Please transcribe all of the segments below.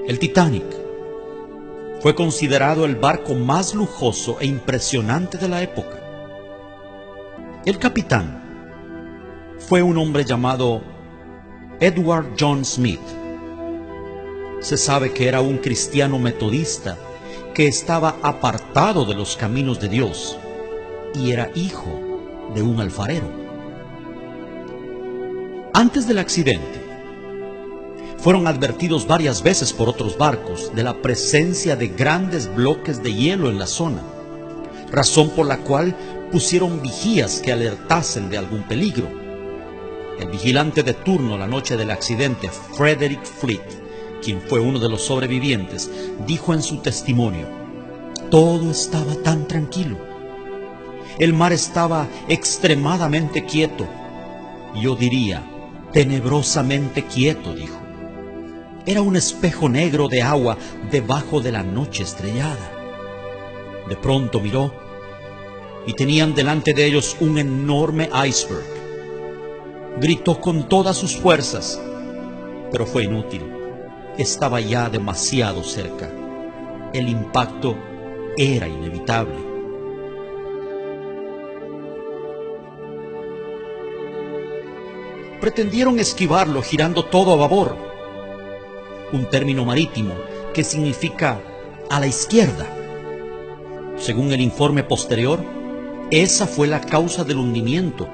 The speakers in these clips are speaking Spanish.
El Titanic fue considerado el barco más lujoso e impresionante de la época. El capitán fue un hombre llamado Edward John Smith. Se sabe que era un cristiano metodista que estaba apartado de los caminos de Dios y era hijo de un alfarero. Antes del accidente, fueron advertidos varias veces por otros barcos de la presencia de grandes bloques de hielo en la zona, razón por la cual pusieron vigías que alertasen de algún peligro. El vigilante de turno la noche del accidente, Frederick Fleet, quien fue uno de los sobrevivientes, dijo en su testimonio: todo estaba tan tranquilo. El mar estaba extremadamente quieto. Yo diría, tenebrosamente quieto, dijo. Era un espejo negro de agua debajo de la noche estrellada. De pronto miró y tenían delante de ellos un enorme iceberg. Gritó con todas sus fuerzas, pero fue inútil. Estaba ya demasiado cerca. El impacto era inevitable. Pretendieron esquivarlo girando todo a babor, un término marítimo que significa a la izquierda. Según el informe posterior, esa fue la causa del hundimiento,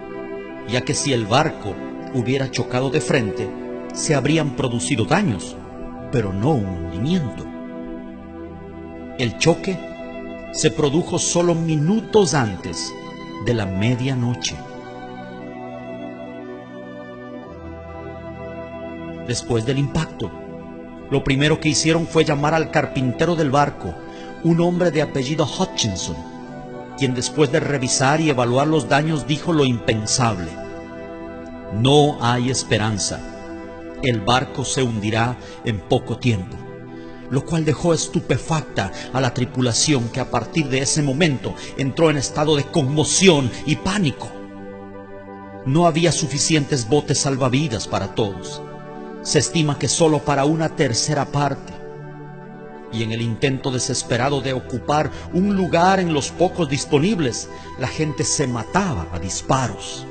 ya que si el barco hubiera chocado de frente, se habrían producido daños, pero no un hundimiento. El choque se produjo solo minutos antes de la medianoche. Después del impacto, lo primero que hicieron fue llamar al carpintero del barco, un hombre de apellido Hutchinson, quien después de revisar y evaluar los daños dijo lo impensable: no hay esperanza, el barco se hundirá en poco tiempo, lo cual dejó estupefacta a la tripulación, que a partir de ese momento entró en estado de conmoción y pánico. No había suficientes botes salvavidas para todos. Se estima que solo para una tercera parte. Y en el intento desesperado de ocupar un lugar en los pocos disponibles, la gente se mataba a disparos.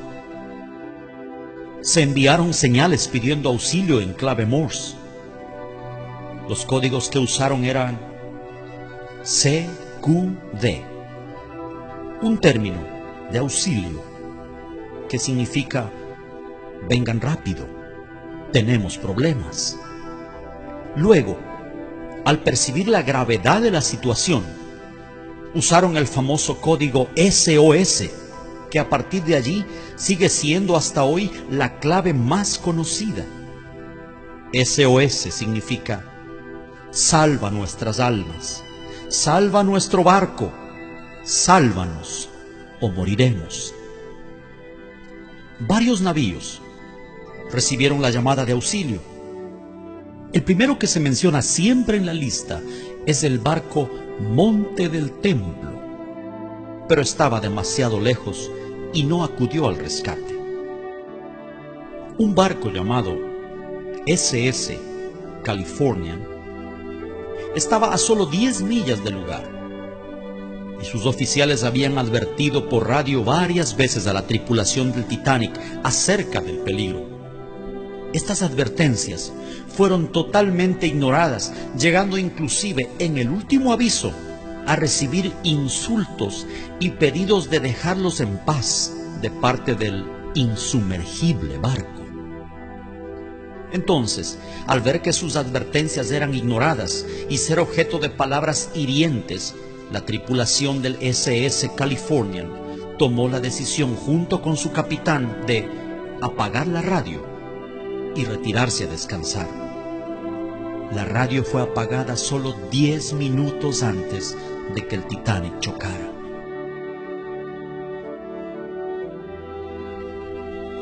Se enviaron señales pidiendo auxilio en clave Morse. Los códigos que usaron eran CQD, un término de auxilio que significa vengan rápido, tenemos problemas. Luego, al percibir la gravedad de la situación, usaron el famoso código SOS, que a partir de allí sigue siendo hasta hoy la clave más conocida. SOS significa salva nuestras almas, salva nuestro barco, sálvanos o moriremos. Varios navíos recibieron la llamada de auxilio. El primero que se menciona siempre en la lista es el barco Monte del Templo, pero estaba demasiado lejos y no acudió al rescate. Un barco llamado SS Californian estaba a solo 10 millas del lugar, y sus oficiales habían advertido por radio varias veces a la tripulación del Titanic acerca del peligro. Estas advertencias fueron totalmente ignoradas, llegando inclusive en el último aviso a recibir insultos y pedidos de dejarlos en paz de parte del insumergible barco. Entonces, al ver que sus advertencias eran ignoradas y ser objeto de palabras hirientes, la tripulación del SS Californian tomó la decisión junto con su capitán de apagar la radio y retirarse a descansar. La radio fue apagada solo 10 minutos antes de que el Titanic chocara.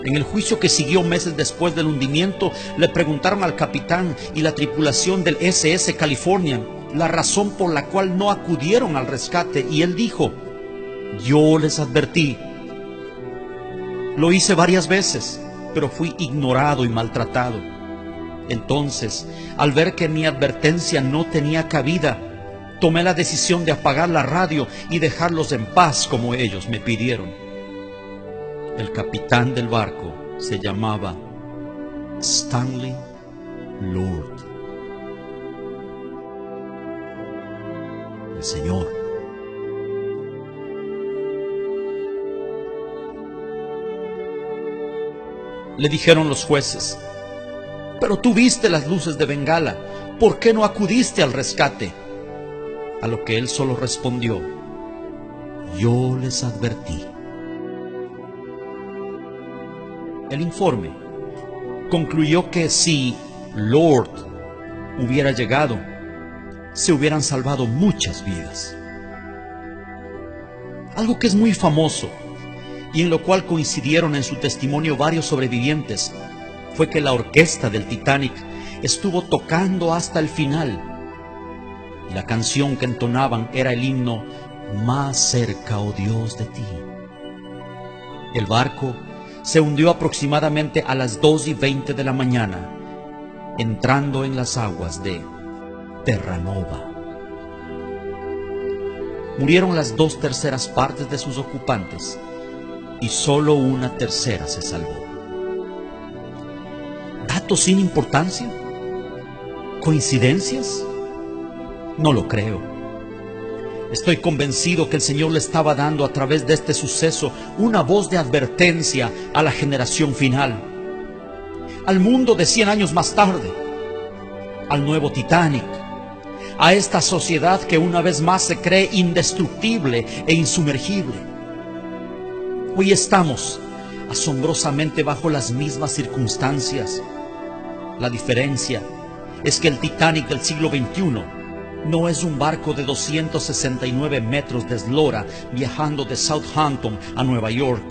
En el juicio que siguió meses después del hundimiento, le preguntaron al capitán y la tripulación del SS Californian la razón por la cual no acudieron al rescate, y él dijo: yo les advertí. Lo hice varias veces, pero fui ignorado y maltratado. Entonces, al ver que mi advertencia no tenía cabida, tomé la decisión de apagar la radio y dejarlos en paz como ellos me pidieron. El capitán del barco se llamaba Stanley Lord. El Señor le dijeron los jueces: pero tú viste las luces de Bengala, ¿por qué no acudiste al rescate? A lo que él solo respondió: yo les advertí. El informe concluyó que si Lord hubiera llegado, se hubieran salvado muchas vidas. Algo que es muy famoso y en lo cual coincidieron en su testimonio varios sobrevivientes fue que la orquesta del Titanic estuvo tocando hasta el final. Y la canción que entonaban era el himno Más cerca, oh Dios, de ti. El barco se hundió aproximadamente a las 2:20 de la mañana, entrando en las aguas de Terranova. Murieron las 2/3 partes de sus ocupantes y solo 1/3 se salvó. ¿Datos sin importancia? ¿Coincidencias? No lo creo. Estoy convencido que el Señor le estaba dando a través de este suceso una voz de advertencia a la generación final, al mundo de 100 años más tarde, al nuevo Titanic, a esta sociedad que una vez más se cree indestructible e insumergible. Hoy estamos asombrosamente bajo las mismas circunstancias. La diferencia es que el Titanic del siglo XXI no es un barco de 269 metros de eslora viajando de Southampton a Nueva York.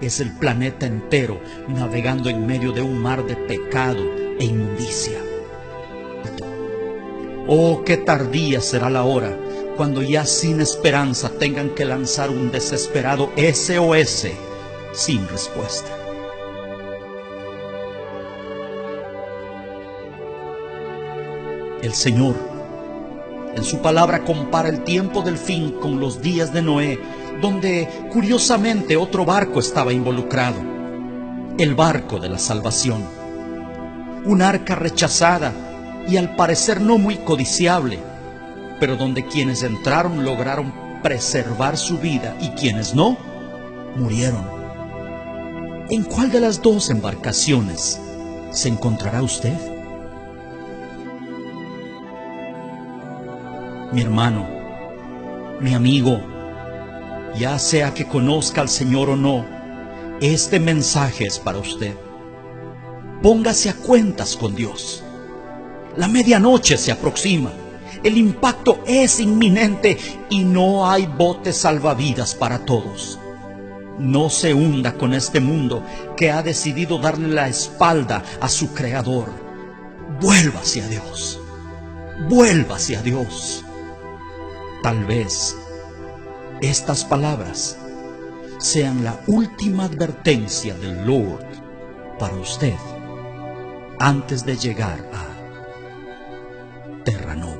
Es el planeta entero navegando en medio de un mar de pecado e inmundicia. Oh, qué tardía será la hora cuando ya sin esperanza tengan que lanzar un desesperado SOS sin respuesta. El Señor, en su palabra, compara el tiempo del fin con los días de Noé, donde curiosamente otro barco estaba involucrado, el barco de la salvación. Un arca rechazada y al parecer no muy codiciable, pero donde quienes entraron lograron preservar su vida y quienes no, murieron. ¿En cuál de las dos embarcaciones se encontrará usted? Mi hermano, mi amigo, ya sea que conozca al Señor o no, este mensaje es para usted. Póngase a cuentas con Dios. La medianoche se aproxima, el impacto es inminente y no hay botes salvavidas para todos. No se hunda con este mundo que ha decidido darle la espalda a su Creador. Vuélvase a Dios. Vuélvase a Dios. Tal vez estas palabras sean la última advertencia del Lord para usted antes de llegar a Terranova.